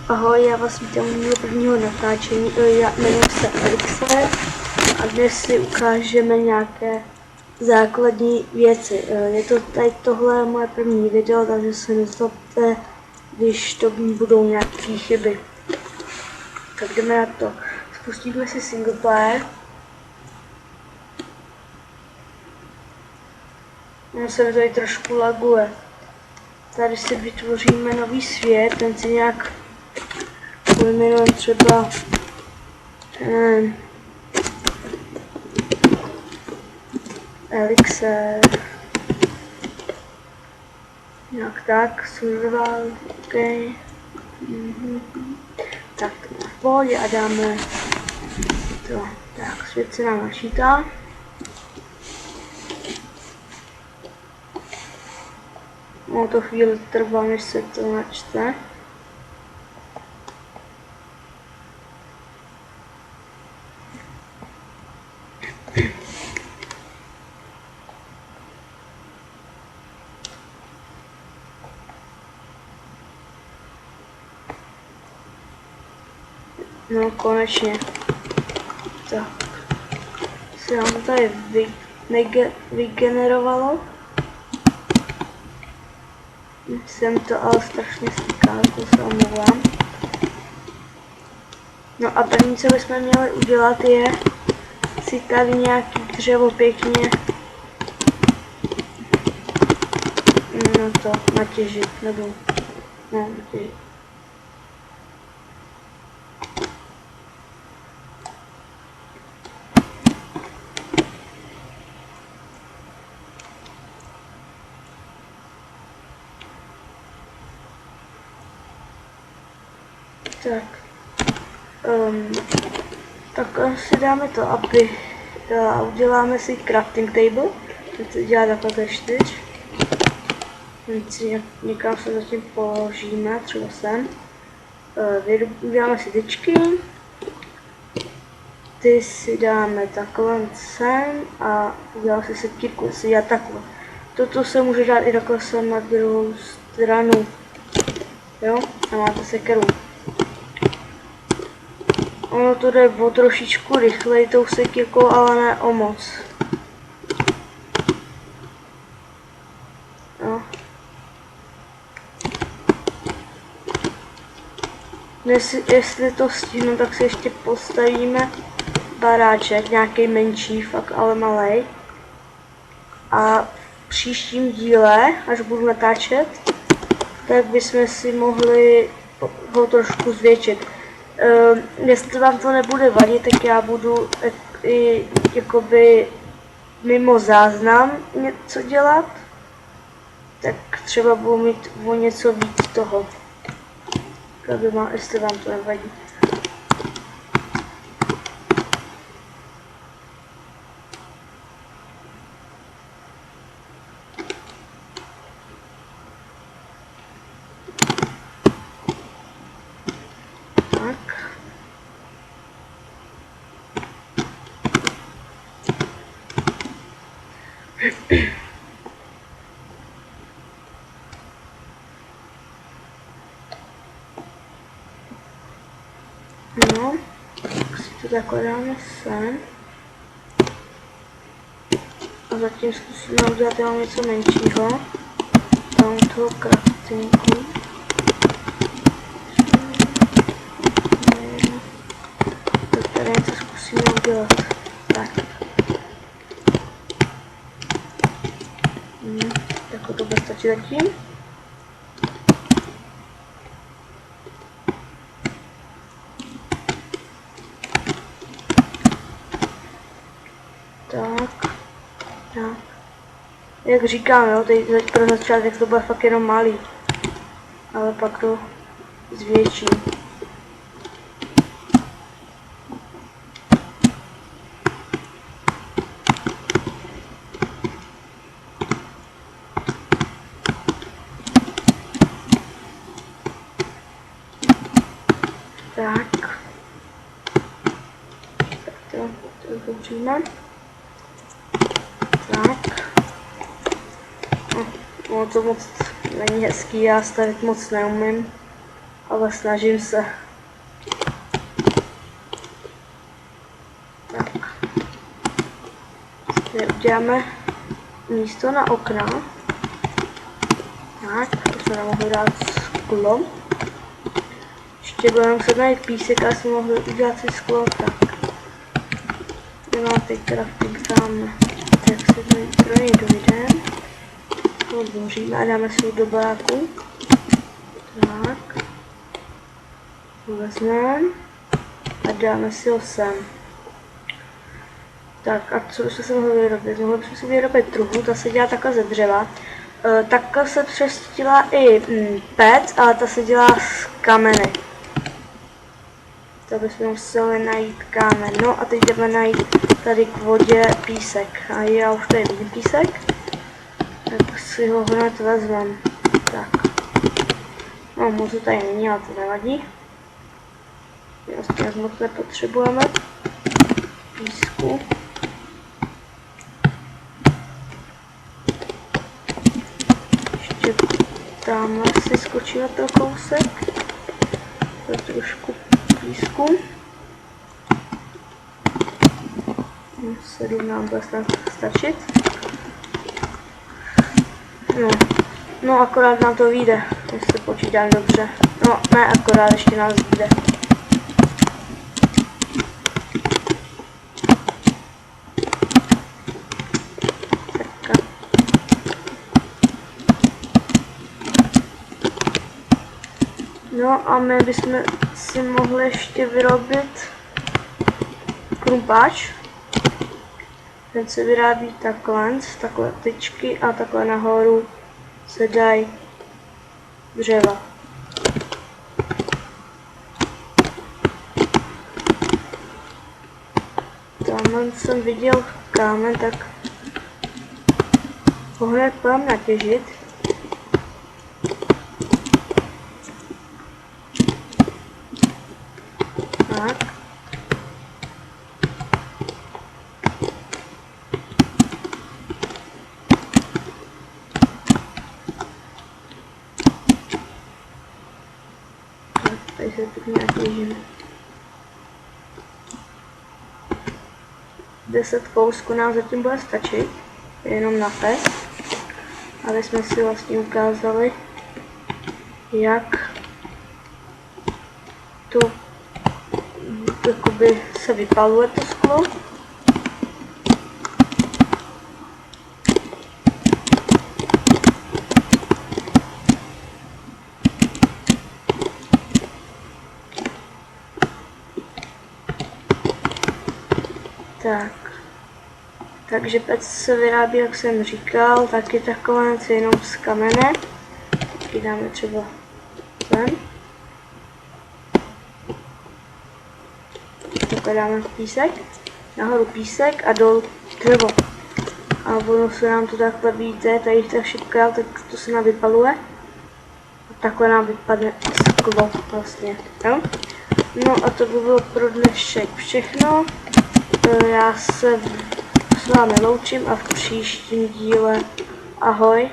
Ahoj, já vás vítám u mého prvního natáčení, já jmenuji se Elixir a dnes si ukážeme nějaké základní věci. Tohle je moje první video, takže se nezlobte, když to budou nějaké chyby. Tak jdeme na to. Spustíme si single player. No se mi tady trošku laguje. Tady si vytvoříme nový svět, ten si nějak pojmenujeme třeba Elixir, nějak tak, survival, ok. Tak to má v pohodě a dáme to, tak svět se nám načítá. No to chvíli trvá, než se to načte. No konečně. Tak. Se nám to tady vygenerovalo. Jsem to ale strašně stýkal, to se omlouvám. No a první, co bychom měli udělat, je si tady nějaký dřevo pěkně natěžit, nebo natěžit. Tak si dáme to, aby uděláme si crafting table, to dělá takhle 4. Někam se zatím položíme, třeba sem. Uděláme si tyčky, ty si dáme takhle sem a uděláme si sekírku, si dělat takhle. Toto se může dát i takhle sem na druhou stranu, jo, a máte sekeru. Ono to jde o trošičku rychleji tou sekírkou, ale ne o moc. No. Jestli to stihnu, tak si ještě postavíme baráček, nějaký menší, fakt ale malej. A v příštím díle, až budu natáčet, tak bychom si mohli ho trošku zvětšit. Jestli vám to nebude vadit, tak já budu i jakoby mimo záznam něco dělat, tak třeba budu mít o něco víc toho, jestli vám to nevadí. No, tak si to takhle dáme sem. A zatím zkusíme udělat jenom něco menšího. Tam toho craftingu. Tak tady něco zkusíme udělat. Tak. Tak to bude stačit zatím. Tak. Jak říkám, jo, teď pro začátek to bude fakt jenom malý, ale pak to zvětší. Tak to dobříme. Tak. No to moc není hezký, já stavit moc neumím. ale snažím se. Tak. Tady uděláme místo na okna. Tak, to jsme nemohli dát sklo. Ještě budeme muset najít písek, ale jsme mohli udělat si sklo, tak. Nemám teď teda tam, tak se tady pro něj dojdeme. Odboříme a dáme si do baráku. Tak. Vezmeme a dáme si ho sem. Tak a co bychom si mohli vyrobit? Mohli bychom si vyrobit truhlu, ta se dělá takhle ze dřeva. Takhle se přes i pec, ale ta se dělá z kameny. To bychom museli najít kámen. No a teď jdeme najít tady k vodě písek. A já už tady vidím písek. Tak si ho hned vezmem. Tak. No, moc tady není, ale to nevadí. Vlastně moc nepotřebujeme písku. Ještě tamhle si skočíme ten kousek. To trošku písku. 7 nám bude snad stačit. No akorát nám to vyjde, jestli počítám dobře. No ne, akorát ještě nás vyjde. No a my bychom si mohli ještě vyrobit krumpáč. Ten se vyrábí takhle tyčky a takhle nahoru se dají dřeva. Tamhle jsem viděl kámen, tak ho hned půjdeme natěžit. Tak. Tady se pěkně natěžíme. 10 kousků nám zatím bude stačit, jenom na pes, aby jsme si vlastně ukázali, jak to jakoby se vypaluje to sklo. Tak. Takže pec se vyrábí, jak jsem říkal, taky takové jenom z kamene. Taky dáme třeba sem. Takhle dáme písek, nahoru písek a dolů dřevo. A ono se nám to takhle víte, tady ta šipka, tak to se nám vypaluje. A takhle nám vypadne sklo vlastně. Jo? No a to by bylo pro dnešek všechno. Já se s vámi loučím a v příštím díle ahoj.